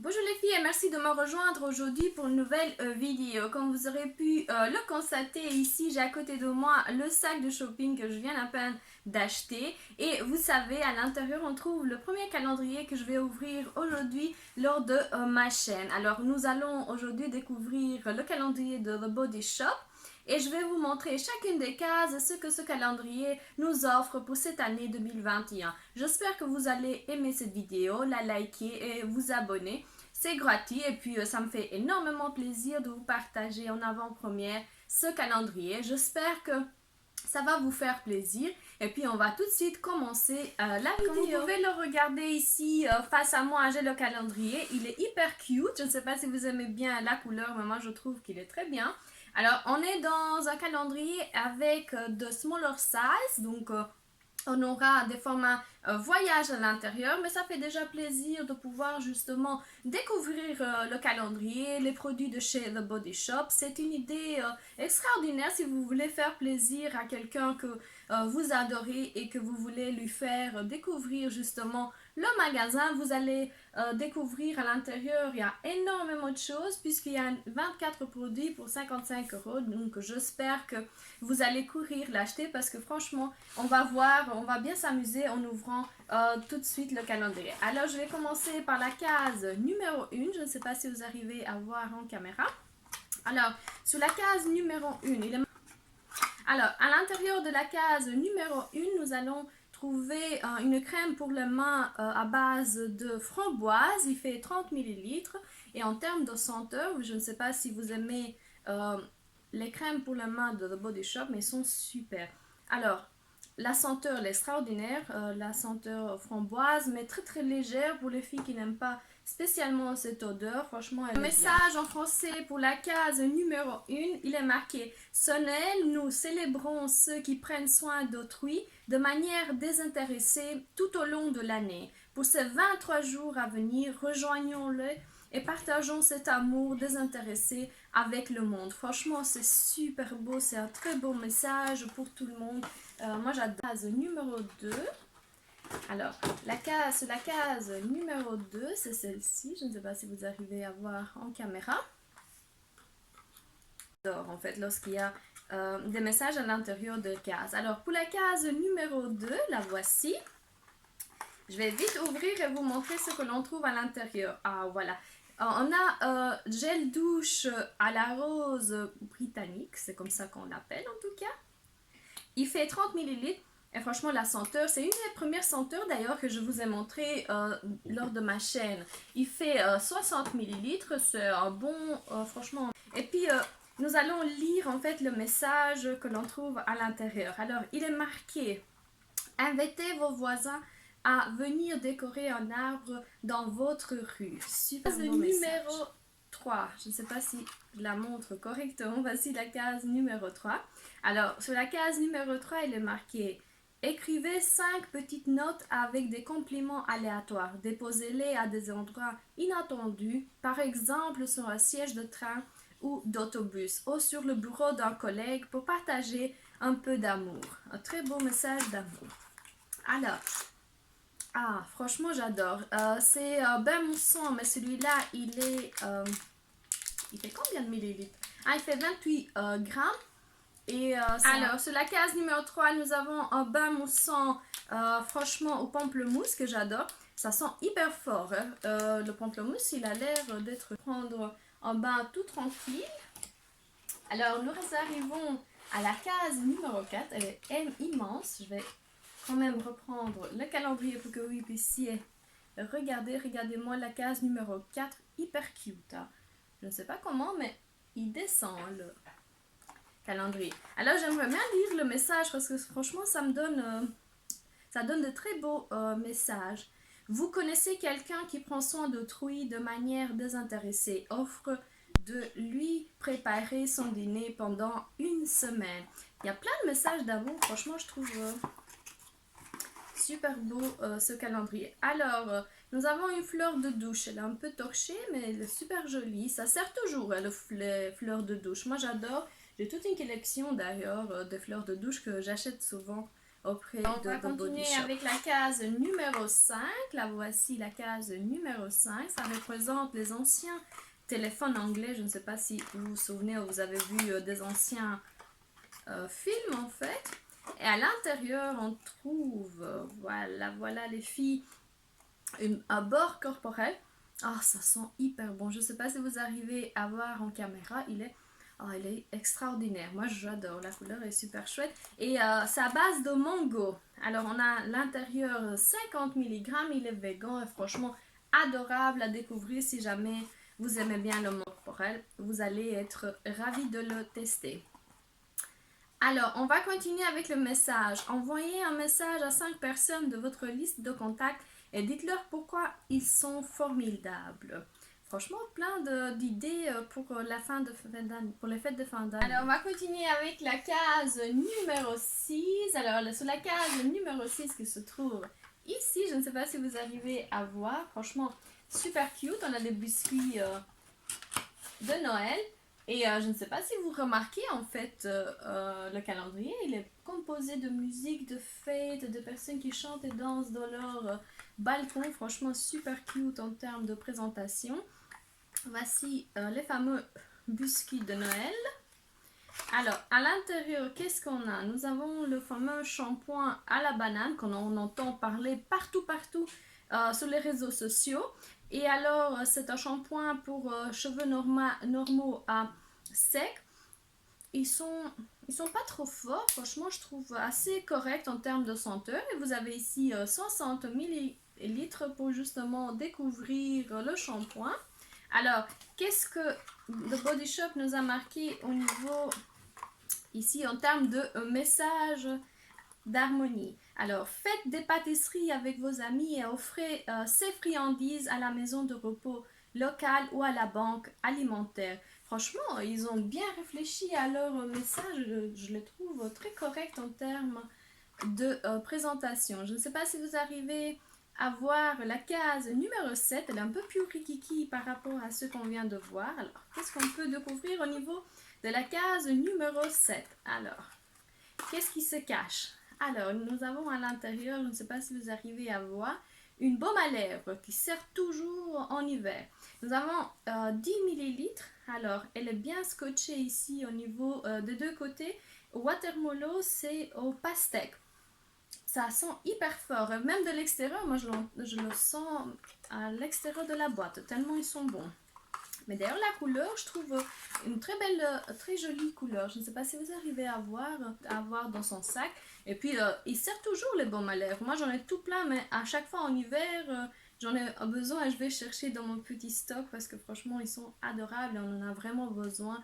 Bonjour les filles et merci de me rejoindre aujourd'hui pour une nouvelle vidéo. Comme vous aurez pu le constater ici, j'ai à côté de moi le sac de shopping que je viens à peine d'acheter. Et vous savez, à l'intérieur on trouve le premier calendrier que je vais ouvrir aujourd'hui lors de ma chaîne. Alors nous allons aujourd'hui découvrir le calendrier de The Body Shop. Et je vais vous montrer chacune des cases, ce que ce calendrier nous offre pour cette année 2021. J'espère que vous allez aimer cette vidéo, la liker et vous abonner. C'est gratuit et puis ça me fait énormément plaisir de vous partager en avant-première ce calendrier. J'espère que ça va vous faire plaisir. Et puis on va tout de suite commencer la vidéo. Comme vous pouvez le regarder ici face à moi, j'ai le calendrier. Il est hyper cute. Je ne sais pas si vous aimez bien la couleur, mais moi je trouve qu'il est très bien. Alors on est dans un calendrier avec de smaller size, donc on aura des formats voyage à l'intérieur, mais ça fait déjà plaisir de pouvoir justement découvrir le calendrier, les produits de chez The Body Shop. C'est une idée extraordinaire si vous voulez faire plaisir à quelqu'un que vous adorez et que vous voulez lui faire découvrir justement le magasin. Vous allez découvrir à l'intérieur, il y a énormément de choses puisqu'il y a 24 produits pour 55 €. Donc j'espère que vous allez courir l'acheter parce que franchement, on va voir, on va bien s'amuser en ouvrant tout de suite le calendrier. Alors je vais commencer par la case numéro 1. Je ne sais pas si vous arrivez à voir en caméra. Alors, sur la case numéro 1, alors, à l'intérieur de la case numéro 1, nous allons trouver une crème pour les mains à base de framboise. Il fait 30 ml. Et en termes de senteur, je ne sais pas si vous aimez les crèmes pour les mains de The Body Shop, mais ils sont super. Alors, la senteur elle est extraordinaire, la senteur framboise, mais très très légère pour les filles qui n'aiment pas spécialement cette odeur. Franchement, elle est message bien. En français pour la case numéro 1, il est marqué « Sonnel, nous célébrons ceux qui prennent soin d'autrui de manière désintéressée tout au long de l'année. Pour ces 23 jours à venir, rejoignons-le et partageons cet amour désintéressé avec le monde. » Franchement, c'est super beau, c'est un très beau message pour tout le monde. Moi, j'adore. Case numéro 2. Alors, la case numéro 2, c'est celle-ci. Je ne sais pas si vous arrivez à voir en caméra. J'adore en fait lorsqu'il y a des messages à l'intérieur de cases. Alors, pour la case numéro 2, la voici. Je vais vite ouvrir et vous montrer ce que l'on trouve à l'intérieur. Ah, voilà. On a gel douche à la rose britannique, c'est comme ça qu'on l'appelle en tout cas. Il fait 30 ml et franchement la senteur, c'est une des premières senteurs d'ailleurs que je vous ai montré lors de ma chaîne. Il fait 60 ml, c'est un bon, franchement. Et puis nous allons lire en fait le message que l'on trouve à l'intérieur. Alors il est marqué « Invitez vos voisins à venir décorer un arbre dans votre rue. » Super beau numéro 3. Je ne sais pas si je la montre correctement. Voici la case numéro 3. Alors, sur la case numéro 3, il est marqué « Écrivez 5 petites notes avec des compliments aléatoires. Déposez-les à des endroits inattendus, par exemple sur un siège de train ou d'autobus ou sur le bureau d'un collègue pour partager un peu d'amour. » Un très beau message d'amour. Alors, franchement j'adore. C'est bain moussant, mais celui-là il est... il fait combien de millilitres? Ah, il fait 28 grammes. Et alors, sur la case numéro 3, nous avons un bain moussant franchement au pamplemousse que j'adore. Ça sent hyper fort. Hein. Le pamplemousse, il a l'air d'être prendre un bain tout tranquille. Alors, nous arrivons à la case numéro 4. Elle est immense. Je vais quand même reprendre le calendrier pour que vous puissiez regarder. Regardez-moi la case numéro 4. Hyper cute. Hein. Je ne sais pas comment, mais il descend le calendrier. Alors j'aimerais bien lire le message parce que franchement ça donne de très beaux messages. Vous connaissez quelqu'un qui prend soin d'autrui de manière désintéressée. Offre de lui préparer son dîner pendant une semaine. Il y a plein de messages d'amour. Franchement je trouve super beau ce calendrier. Alors nous avons une fleur de douche. Elle est un peu torchée mais elle est super jolie. Ça sert toujours les fleurs de douche. Moi j'adore. J'ai toute une collection d'ailleurs de fleurs de douche que j'achète souvent auprès On va de Body continuer Shop. avec la case numéro 5. Là, voici la case numéro 5. Ça représente les anciens téléphones anglais. Je ne sais pas si vous vous souvenez ou vous avez vu des anciens films en fait. Et à l'intérieur, on trouve, voilà les filles, un bord corporel. Ah, ça sent hyper bon. Je ne sais pas si vous arrivez à voir en caméra. Il est extraordinaire. Moi, j'adore. La couleur est super chouette. Et c'est à base de mango. Alors, on a l'intérieur 50 mg. Il est vegan et franchement adorable à découvrir. Si jamais vous aimez bien le mango corporel, vous allez être ravis de le tester. Alors, on va continuer avec le message. Envoyez un message à 5 personnes de votre liste de contacts et dites-leur pourquoi ils sont formidables. Franchement, plein d'idées pour pour les fêtes de fin d'année. Alors, on va continuer avec la case numéro 6. Alors, sur la case numéro 6 qui se trouve ici, je ne sais pas si vous arrivez à voir. Franchement, super cute. On a des biscuits de Noël. Et je ne sais pas si vous remarquez, en fait, le calendrier, il est composé de musique, de fêtes, de personnes qui chantent et dansent dans leur balcon. Franchement, super cute en termes de présentation. Voici les fameux biscuits de Noël. Alors, à l'intérieur, qu'est-ce qu'on a? Nous avons le fameux shampoing à la banane qu'on entend parler partout sur les réseaux sociaux. Et alors, c'est un shampoing pour cheveux normaux à sec. Ils sont pas trop forts, franchement, je trouve assez correct en termes de senteur. Et vous avez ici 60 ml pour justement découvrir le shampoing. Alors, qu'est-ce que The Body Shop nous a marqué au niveau ici en termes de message d'harmonie? Alors, faites des pâtisseries avec vos amis et offrez ces friandises à la maison de repos locale ou à la banque alimentaire. Franchement, ils ont bien réfléchi à leur message. Je les trouve très corrects en termes de présentation. Je ne sais pas si vous arrivez à voir la case numéro 7. Elle est un peu plus rikiki par rapport à ce qu'on vient de voir. Alors, qu'est-ce qu'on peut découvrir au niveau de la case numéro 7? Alors, qu'est-ce qui se cache? Alors, nous avons à l'intérieur, je ne sais pas si vous arrivez à voir, une baume à lèvres qui sert toujours en hiver. Nous avons 10 ml. Alors, elle est bien scotchée ici au niveau des deux côtés. Watermelon, c'est au pastèque. Ça sent hyper fort. Même de l'extérieur, moi je le sens à l'extérieur de la boîte, tellement ils sont bons. Mais d'ailleurs, la couleur, je trouve une très belle, très jolie couleur. Je ne sais pas si vous arrivez à voir dans son sac. Et puis, il sert toujours les baumes à lèvres. Moi, j'en ai tout plein, mais à chaque fois en hiver, j'en ai besoin et je vais chercher dans mon petit stock parce que franchement, ils sont adorables et on en a vraiment besoin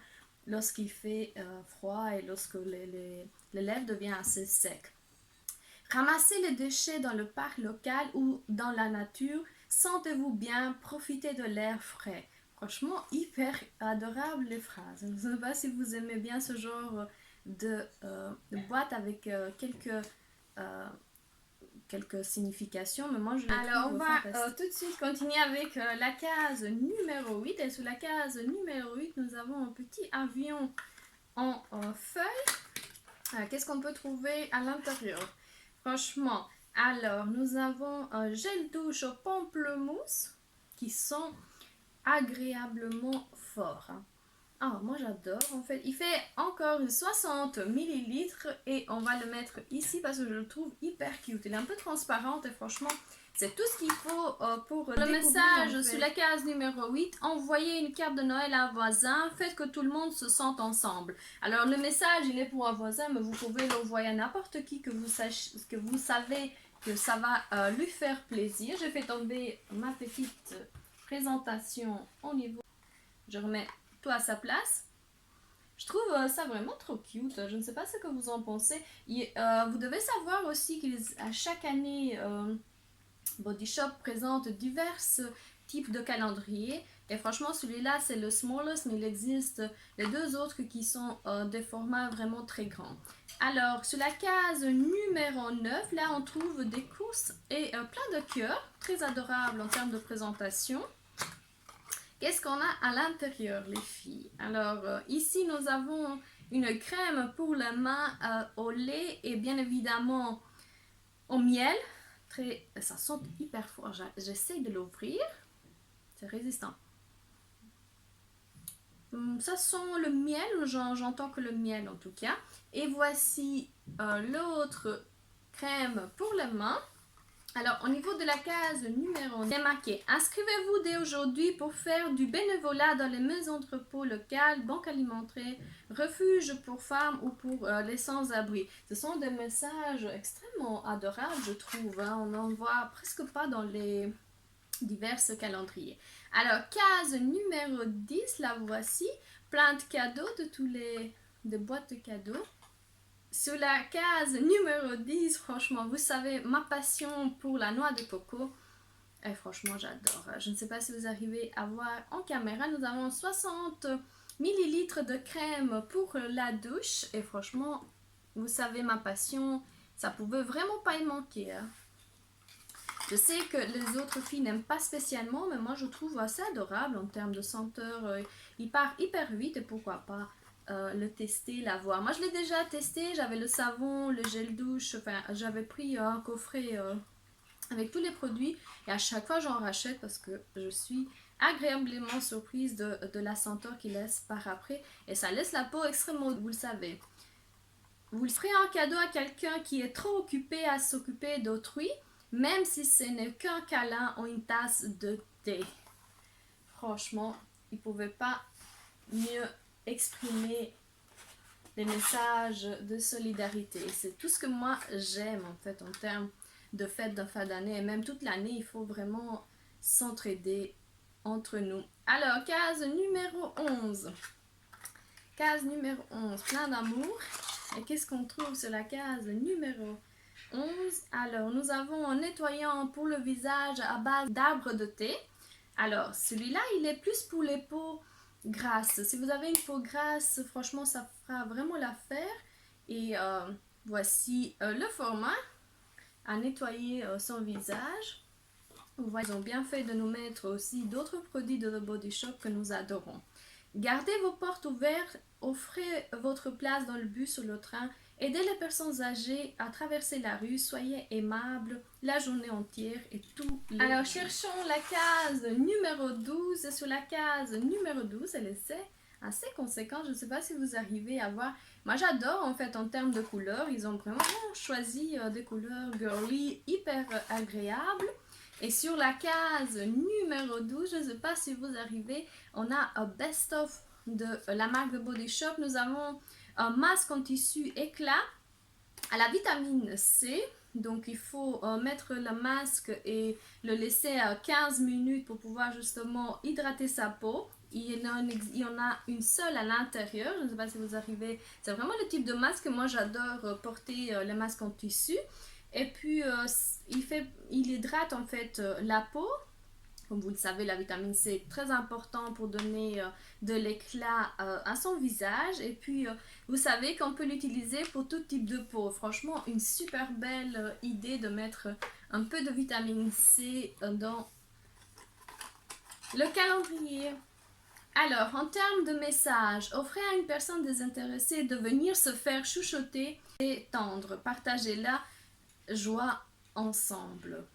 lorsqu'il fait froid et lorsque les lèvres deviennent assez secs. Ramassez les déchets dans le parc local ou dans la nature. Sentez-vous bien, profitez de l'air frais. Franchement, hyper adorable les phrases. Je ne sais pas si vous aimez bien ce genre de boîte avec quelques significations, mais moi je les Alors, trouve on va fantastiques. tout de suite continuer avec la case numéro 8. Et sur la case numéro 8, nous avons un petit avion en feuilles. Qu'est-ce qu'on peut trouver à l'intérieur? Franchement, alors nous avons un gel douche au pamplemousse qui sent agréablement fort. Ah, moi j'adore en fait. Il fait encore 60 ml et on va le mettre ici parce que je le trouve hyper cute. Il est un peu transparent et franchement, c'est tout ce qu'il faut pour Le message en fait. sur la case numéro 8, envoyez une carte de Noël à un voisin, faites que tout le monde se sente ensemble. Alors le message, il est pour un voisin, mais vous pouvez l'envoyer à n'importe qui que vous savez que ça va lui faire plaisir. J'ai fait tomber ma petite présentation au niveau. Je remets tout à sa place. Je trouve ça vraiment trop cute. Je ne sais pas ce que vous en pensez. Vous devez savoir aussi qu'à chaque année, Body Shop présente divers types de calendriers. Et franchement, celui-là, c'est le smallest, mais il existe les deux autres qui sont des formats vraiment très grands. Alors, sur la case numéro 9, là, on trouve des courses et plein de cœurs, très adorables en termes de présentation. Qu'est-ce qu'on a à l'intérieur, les filles? Alors, ici, nous avons une crème pour les mains au lait et bien évidemment au miel. Ça sent hyper fort. J'essaie de l'ouvrir. C'est résistant. Ça sent le miel, j'entends que le miel en tout cas. Et voici l'autre crème pour les mains. Alors, au niveau de la case numéro 1, il est marqué: inscrivez-vous dès aujourd'hui pour faire du bénévolat dans les maisons de repos locales, banques alimentaires, refuges pour femmes ou pour les sans-abri. Ce sont des messages extrêmement adorables, je trouve. Hein. On n'en voit presque pas dans les divers calendriers. Alors, case numéro 10, la voici. Plein de cadeaux de boîtes de cadeaux. Sur la case numéro 10, franchement, vous savez, ma passion pour la noix de coco. Et franchement, j'adore. Je ne sais pas si vous arrivez à voir en caméra. Nous avons 60 millilitres de crème pour la douche. Et franchement, vous savez, ma passion, ça pouvait vraiment pas y manquer. Hein. Je sais que les autres filles n'aiment pas spécialement, mais moi je trouve assez adorable en termes de senteur. Il part hyper vite et pourquoi pas le tester, l'avoir. Moi je l'ai déjà testé, j'avais le savon, le gel douche, enfin j'avais pris un coffret avec tous les produits et à chaque fois j'en rachète parce que je suis agréablement surprise de la senteur qu'il laisse par après et ça laisse la peau extrêmement, vous le savez. Vous le ferez un cadeau à quelqu'un qui est trop occupé à s'occuper d'autrui, même si ce n'est qu'un câlin ou une tasse de thé. Franchement, il ne pouvait pas mieux exprimer les messages de solidarité. C'est tout ce que moi j'aime en fait en termes de fête de fin d'année. Et même toute l'année, il faut vraiment s'entraider entre nous. Alors, case numéro 11. Case numéro 11, plein d'amour. Et qu'est-ce qu'on trouve sur la case numéro 11? Alors, nous avons un nettoyant pour le visage à base d'arbre de thé. Alors, celui-là, il est plus pour les peaux grasses. Si vous avez une peau grasse, franchement, ça fera vraiment l'affaire. Et voici le format à nettoyer son visage. Vous voyez, ils ont bien fait de nous mettre aussi d'autres produits de The Body Shop que nous adorons. Gardez vos portes ouvertes, offrez votre place dans le bus ou le train, aidez les personnes âgées à traverser la rue, soyez aimables la journée entière et tous les Alors, cherchons la case numéro 12. Et sur la case numéro 12, elle est assez conséquente. Je ne sais pas si vous arrivez à voir. Moi, j'adore en fait en termes de couleurs. Ils ont vraiment choisi des couleurs girly hyper agréables. Et sur la case numéro 12, je ne sais pas si vous arrivez, on a un best-of de la marque de Body Shop. Nous avons un masque en tissu éclat à la vitamine C. Donc il faut mettre le masque et le laisser 15 minutes pour pouvoir justement hydrater sa peau. Il y en a une seule à l'intérieur. Je ne sais pas si vous arrivez. C'est vraiment le type de masque que moi j'adore porter, les masques en tissu. Et puis, il hydrate en fait la peau. Comme vous le savez, la vitamine C est très important pour donner de l'éclat à son visage. Et puis, vous savez qu'on peut l'utiliser pour tout type de peau. Franchement, une super belle idée de mettre un peu de vitamine C dans le calendrier. Alors, en termes de message, offrez à une personne désintéressée de venir se faire chouchouter et tendre. Partagez-la. Joie ensemble.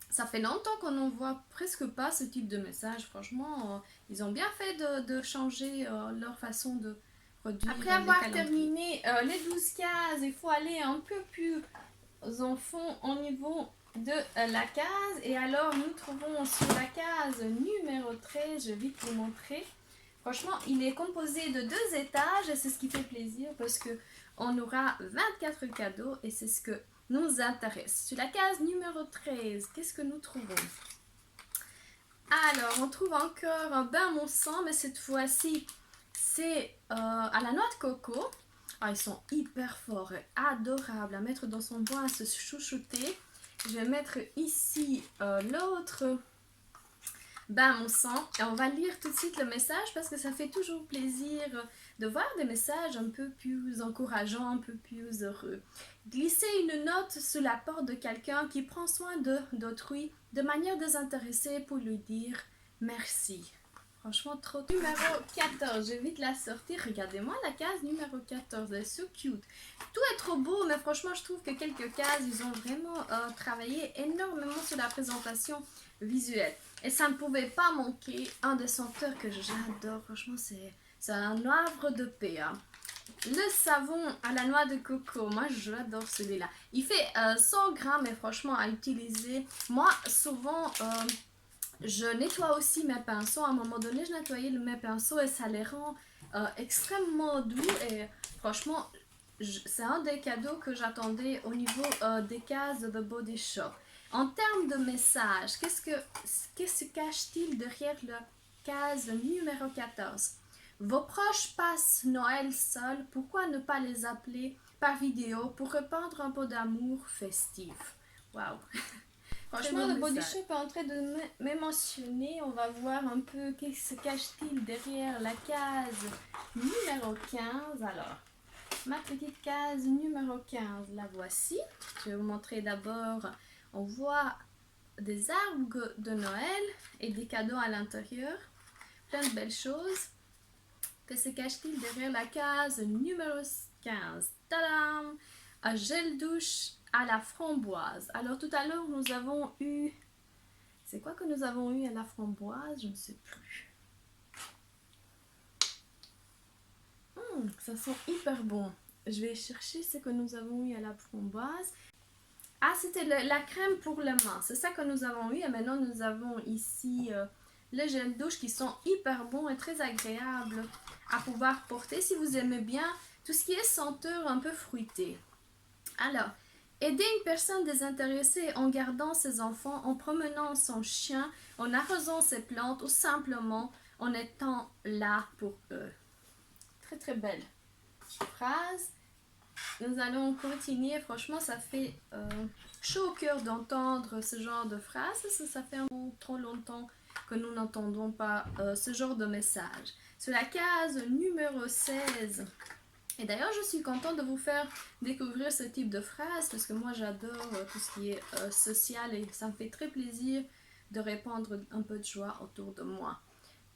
Ça fait longtemps qu'on n'en voit presque pas ce type de message. Franchement, ils ont bien fait de changer leur façon de produire. Après avoir terminé les 12 cases, il faut aller un peu plus en fond au niveau de la case. Et alors, nous trouvons sur la case numéro 13, je vais vite vous montrer. Franchement, il est composé de 2 étages et c'est ce qui fait plaisir parce que on aura 24 cadeaux et c'est ce que nous intéresse. Sur la case numéro 13, qu'est-ce que nous trouvons? Alors, on trouve encore un bain mon sang, mais cette fois-ci, c'est à la noix de coco. Ah, ils sont hyper forts et adorables à mettre dans son bain, à se chouchouter. Je vais mettre ici l'autre bain mon sang. Et on va lire tout de suite le message parce que ça fait toujours plaisir de voir des messages un peu plus encourageants, un peu plus heureux. Glissez une note sous la porte de quelqu'un qui prend soin d'autrui de manière désintéressée pour lui dire merci. Franchement, trop. Numéro 14, je vais vite la sortir. Regardez-moi la case numéro 14, elle est so cute. Tout est trop beau, mais franchement, je trouve que quelques cases, ils ont vraiment travaillé énormément sur la présentation visuelle. Et ça ne pouvait pas manquer un des senteurs que j'adore. Franchement, c'est un havre de paix. Hein. Le savon à la noix de coco, moi j'adore celui-là. Il fait 100 grammes, mais franchement à utiliser. Moi, souvent... je nettoie aussi mes pinceaux. À un moment donné, je nettoyais mes pinceaux et ça les rend extrêmement doux. Et franchement, c'est un des cadeaux que j'attendais au niveau des cases de The Body Shop. En termes de message, qu'est-ce que se cache-t-il derrière la case numéro 14? Vos proches passent Noël seuls. Pourquoi ne pas les appeler par vidéo pour répandre un peu d'amour festif? Waouh! Franchement, le Body Shop est en train de m'émotionner. On va voir un peu qu'est-ce que se cache-t-il derrière la case numéro 15. Alors, ma petite case numéro 15, la voici. Je vais vous montrer d'abord. On voit des arbres de Noël et des cadeaux à l'intérieur. Plein de belles choses. Que se cache-t-il derrière la case numéro 15? Tadam! Un gel douche à la framboise. Alors tout à l'heure nous avons eu... C'est quoi que nous avons eu à la framboise? Je ne sais plus. Ça sent hyper bon. Je vais chercher ce que nous avons eu à la framboise. Ah, c'était la crème pour les mains. C'est ça que nous avons eu. Et maintenant nous avons ici le gel douche qui sont hyper bons et très agréables à pouvoir porter si vous aimez bien tout ce qui est senteur un peu fruité. Alors, aider une personne désintéressée en gardant ses enfants, en promenant son chien, en arrosant ses plantes ou simplement en étant là pour eux. Très très belle phrase. Nous allons continuer. Franchement, ça fait chaud au cœur d'entendre ce genre de phrase. Ça fait trop longtemps que nous n'entendons pas ce genre de message. Sur la case numéro 16... Et d'ailleurs, je suis contente de vous faire découvrir ce type de phrase parce que moi, j'adore tout ce qui est social et ça me fait très plaisir de répandre un peu de joie autour de moi.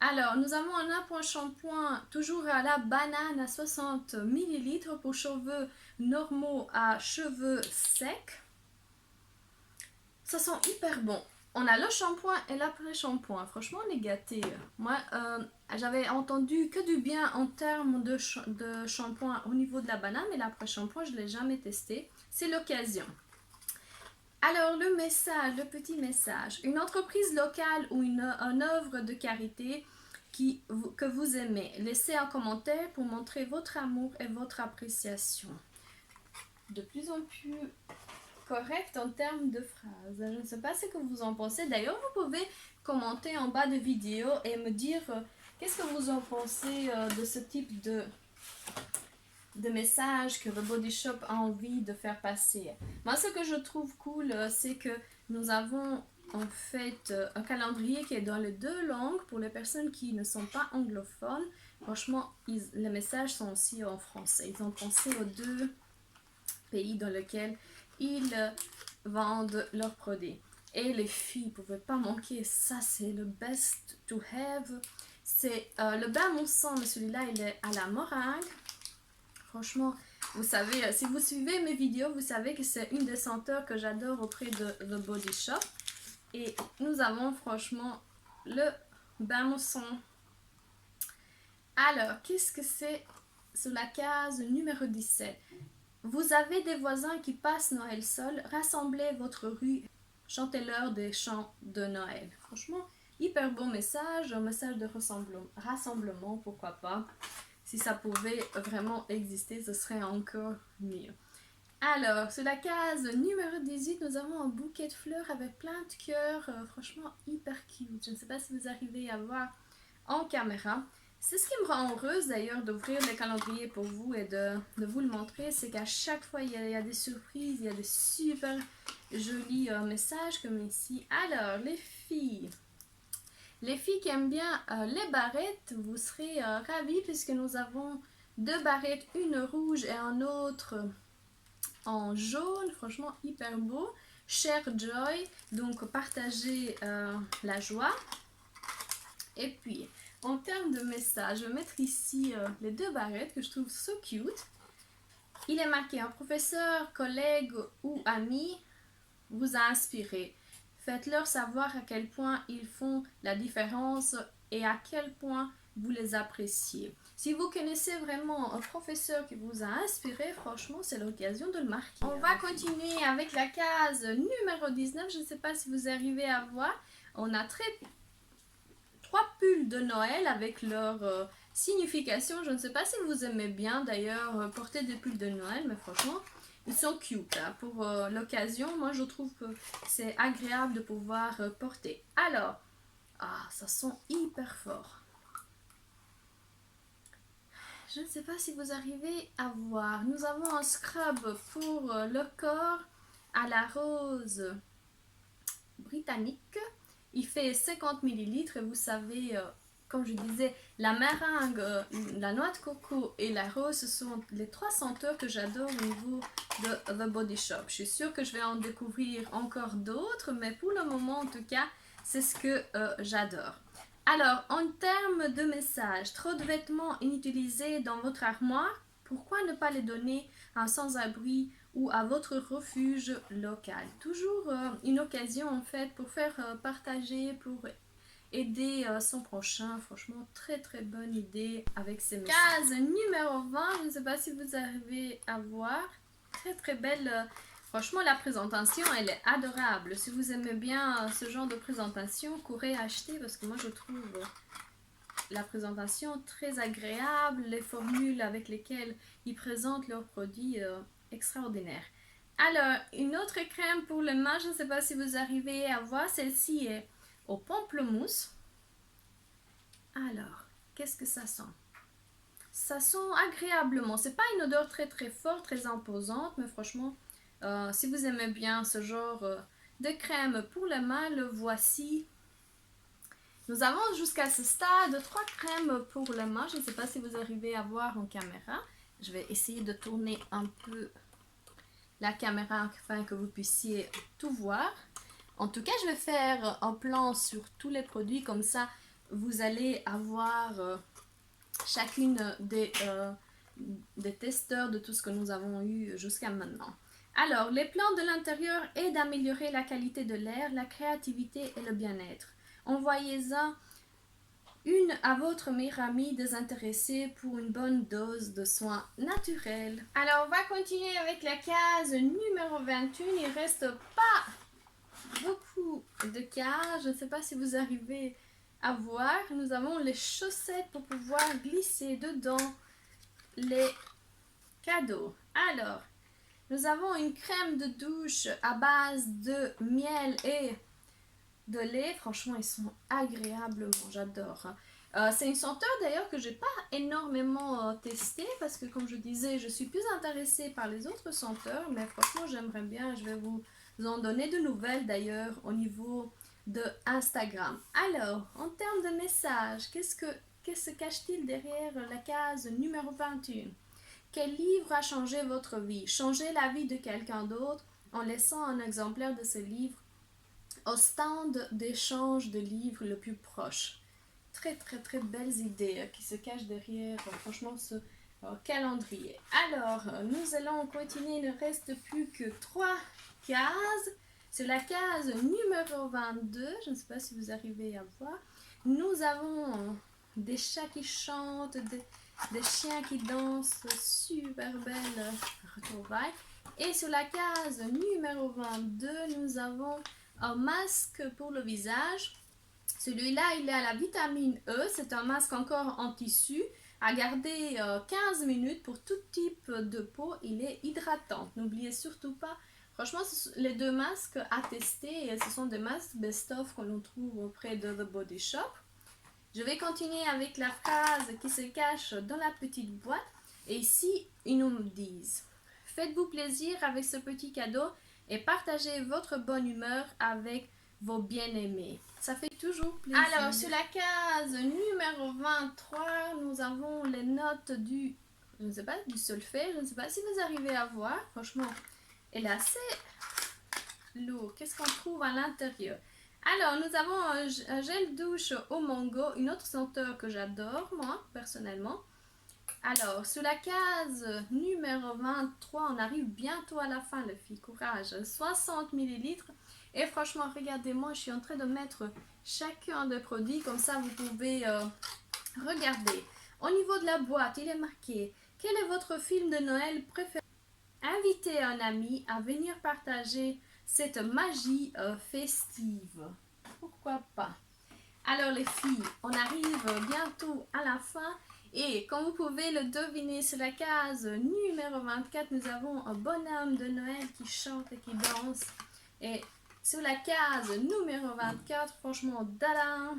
Alors, nous avons un appoint-shampoing toujours à la banane à 60 ml pour cheveux normaux à cheveux secs. Ça sent hyper bon. On a le shampoing et l'après-shampoing. Franchement, on est gâtés. Moi, j'avais entendu que du bien en termes de shampoing au niveau de la banane, mais l'après-shampoing, je ne l'ai jamais testé. C'est l'occasion. Alors, le message, le petit message. Une entreprise locale ou une œuvre de carité que vous aimez. Laissez un commentaire pour montrer votre amour et votre appréciation. De plus en plus... correct en termes de phrases. Je ne sais pas ce que vous en pensez. D'ailleurs, vous pouvez commenter en bas de vidéo et me dire qu'est-ce que vous en pensez de ce type de message que The Body Shop a envie de faire passer. Moi, ce que je trouve cool, c'est que nous avons en fait un calendrier qui est dans les deux langues pour les personnes qui ne sont pas anglophones. Franchement, les messages sont aussi en français. Ils ont pensé aux deux pays dans lesquels ils vendent leurs produits. Et les filles ne pouvaient pas manquer. Ça, c'est le best to have. C'est le bain moussant, mais celui-là, il est à la meringue. Franchement, vous savez, si vous suivez mes vidéos, vous savez que c'est une des senteurs que j'adore auprès de The Body Shop. Et nous avons franchement le bain moussant. Alors, qu'est-ce que c'est sur la case numéro 17? Vous avez des voisins qui passent Noël seuls, rassemblez votre rue, chantez-leur des chants de Noël. Franchement, hyper bon message, un message de rassemblement, pourquoi pas. Si ça pouvait vraiment exister, ce serait encore mieux. Alors, sur la case numéro 18, nous avons un bouquet de fleurs avec plein de cœurs, franchement hyper cute. Je ne sais pas si vous arrivez à voir en caméra. C'est ce qui me rend heureuse d'ailleurs d'ouvrir le calendrier pour vous et de vous le montrer, c'est qu'à chaque fois il y a des surprises, il y a des super jolis messages comme ici. Alors les filles qui aiment bien les barrettes, vous serez ravis puisque nous avons deux barrettes, une rouge et un autre en jaune, franchement hyper beau. Share Joy, donc partager la joie. Et puis En termes de message, je vais mettre ici les 2 barrettes que je trouve so cute. Il est marqué: un professeur, collègue ou ami vous a inspiré. Faites-leur savoir à quel point ils font la différence et à quel point vous les appréciez. Si vous connaissez vraiment un professeur qui vous a inspiré, franchement, c'est l'occasion de le marquer. On va continuer avec la case numéro 19. Je ne sais pas si vous arrivez à voir. On a 3 pulls de Noël avec leur signification. Je ne sais pas si vous aimez bien d'ailleurs porter des pulls de Noël, mais franchement, ils sont cute hein, pour l'occasion. Moi, je trouve que c'est agréable de pouvoir porter. Alors, ça sent hyper fort. Je ne sais pas si vous arrivez à voir. Nous avons un scrub pour le corps à la rose britannique. Il fait 50 ml et vous savez, comme je disais, la meringue, la noix de coco et la rose, ce sont les 3 senteurs que j'adore au niveau de The Body Shop. Je suis sûre que je vais en découvrir encore d'autres, mais pour le moment en tout cas, c'est ce que j'adore. Alors, en termes de messages, trop de vêtements inutilisés dans votre armoire, pourquoi ne pas les donner à un sans-abri ou à votre refuge local? Toujours une occasion en fait pour faire partager, pour aider son prochain. Franchement, très très bonne idée avec ces messages. Case numéro 20, je ne sais pas si vous arrivez à voir. Très très belle. Franchement, la présentation, elle est adorable. Si vous aimez bien ce genre de présentation, courez acheter parce que moi, je trouve la présentation très agréable, les formules avec lesquelles ils présentent leurs produits extraordinaires. Alors, une autre crème pour les mains, je ne sais pas si vous arrivez à voir, celle-ci est au pamplemousse. Alors, qu'est-ce que ça sent? Ça sent agréablement. C'est pas une odeur très très forte, très imposante, mais franchement, si vous aimez bien ce genre de crème pour les mains, le voici. Nous avons jusqu'à ce stade 3 crèmes pour les mains. Je ne sais pas si vous arrivez à voir en caméra. Je vais essayer de tourner un peu la caméra afin que vous puissiez tout voir. En tout cas, je vais faire un plan sur tous les produits. Comme ça, vous allez avoir chacune des testeurs de tout ce que nous avons eu jusqu'à maintenant. Alors, les plans de l'intérieur est d'améliorer la qualité de l'air, la créativité et le bien-être. Envoyez-en une à votre meilleure amie désintéressée pour une bonne dose de soins naturels. Alors, on va continuer avec la case numéro 21. Il ne reste pas beaucoup de cases. Je ne sais pas si vous arrivez à voir. Nous avons les chaussettes pour pouvoir glisser dedans les cadeaux. Alors, nous avons une crème de douche à base de miel et de lait. Franchement, ils sont agréablement, j'adore. C'est une senteur d'ailleurs que j'ai pas énormément testée parce que comme je disais, je suis plus intéressée par les autres senteurs, mais franchement, j'aimerais bien, je vais vous en donner de nouvelles d'ailleurs au niveau de Instagram. Alors, en termes de messages, qu'est-ce que se cache-t-il derrière la case numéro 21? Quel livre a changé votre vie? Changez la vie de quelqu'un d'autre en laissant un exemplaire de ce livre au stand d'échange de livres le plus proche. Très très très belles idées qui se cachent derrière franchement ce calendrier. Alors, nous allons continuer, il ne reste plus que 3 cases. Sur la case numéro 22, je ne sais pas si vous arrivez à voir, nous avons des chats qui chantent, des chiens qui dansent, super belle retrouvaille. Et sur la case numéro 22, nous avons un masque pour le visage. Celui-là, il est à la vitamine E. C'est un masque encore en tissu à garder 15 minutes pour tout type de peau. Il est hydratant. N'oubliez surtout pas. Franchement, les 2 masques à tester, ce sont des masques best-of que l'on trouve auprès de The Body Shop. Je vais continuer avec la phrase qui se cache dans la petite boîte. Et ici, ils nous disent: faites-vous plaisir avec ce petit cadeau et partagez votre bonne humeur avec vos bien-aimés. Ça fait toujours plaisir. Alors, sur la case numéro 23, nous avons les notes du, je ne sais pas, du solfège. Je ne sais pas si vous arrivez à voir. Franchement, elle est assez lourde. Qu'est-ce qu'on trouve à l'intérieur? Alors, nous avons un gel douche au mango, une autre senteur que j'adore, moi, personnellement. Alors, sur la case numéro 23, on arrive bientôt à la fin, les filles. Courage. 60 millilitres. Et franchement, regardez, moi, je suis en train de mettre chacun des produits. Comme ça, vous pouvez regarder. Au niveau de la boîte, il est marqué: quel est votre film de Noël préféré? Invitez un ami à venir partager cette magie festive. Pourquoi pas? Alors les filles, on arrive bientôt à la fin et comme vous pouvez le deviner sur la case numéro 24, nous avons un bonhomme de Noël qui chante et qui danse. Et sur la case numéro 24, franchement, dada,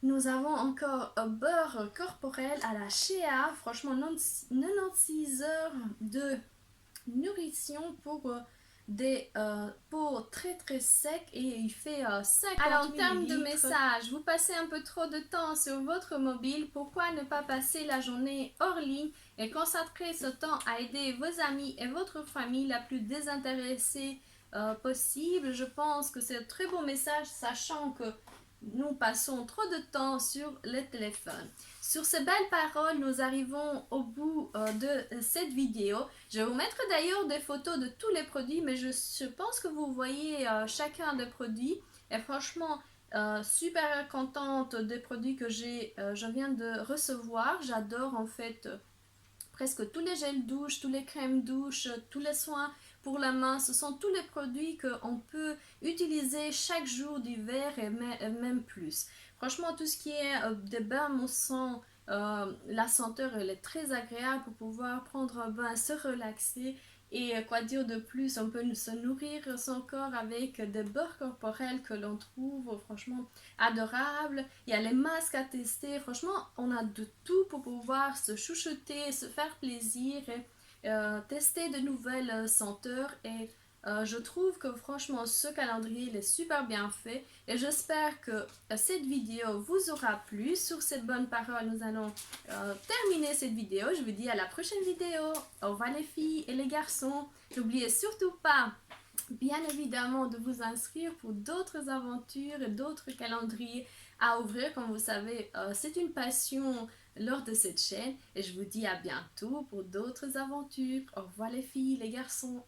nous avons encore un beurre corporel à la Shea, franchement 96 heures de nourrition pour des peaux très très secs et il fait 50 Alors, en termes de millilitres. message, vous passez un peu trop de temps sur votre mobile. Pourquoi ne pas passer la journée hors ligne et consacrer ce temps à aider vos amis et votre famille la plus désintéressée possible? Je pense que c'est un très bon message, sachant que nous passons trop de temps sur le téléphone. Sur ces belles paroles, nous arrivons au bout de cette vidéo. Je vais vous mettre d'ailleurs des photos de tous les produits, mais je pense que vous voyez chacun des produits. Et franchement, super contente des produits que je viens de recevoir. J'adore en fait presque tous les gels douche, tous les crèmes douche, tous les soins pour la main. Ce sont tous les produits qu'on peut utiliser chaque jour d'hiver et même plus. Franchement, tout ce qui est des bains moussants, la senteur elle est très agréable pour pouvoir prendre un bain, se relaxer. Et quoi dire de plus, on peut se nourrir son corps avec des beurres corporels que l'on trouve franchement adorables. Il y a les masques à tester. Franchement, on a de tout pour pouvoir se chouchouter, se faire plaisir et tester de nouvelles senteurs. Et je trouve que franchement, ce calendrier il est super bien fait. Et j'espère que cette vidéo vous aura plu. Sur ces bonnes paroles, nous allons terminer cette vidéo. Je vous dis à la prochaine vidéo. Au revoir les filles et les garçons. N'oubliez surtout pas, bien évidemment, de vous inscrire pour d'autres aventures et d'autres calendriers à ouvrir. Comme vous savez, c'est une passion lors de cette chaîne. Et je vous dis à bientôt pour d'autres aventures. Au revoir les filles, les garçons.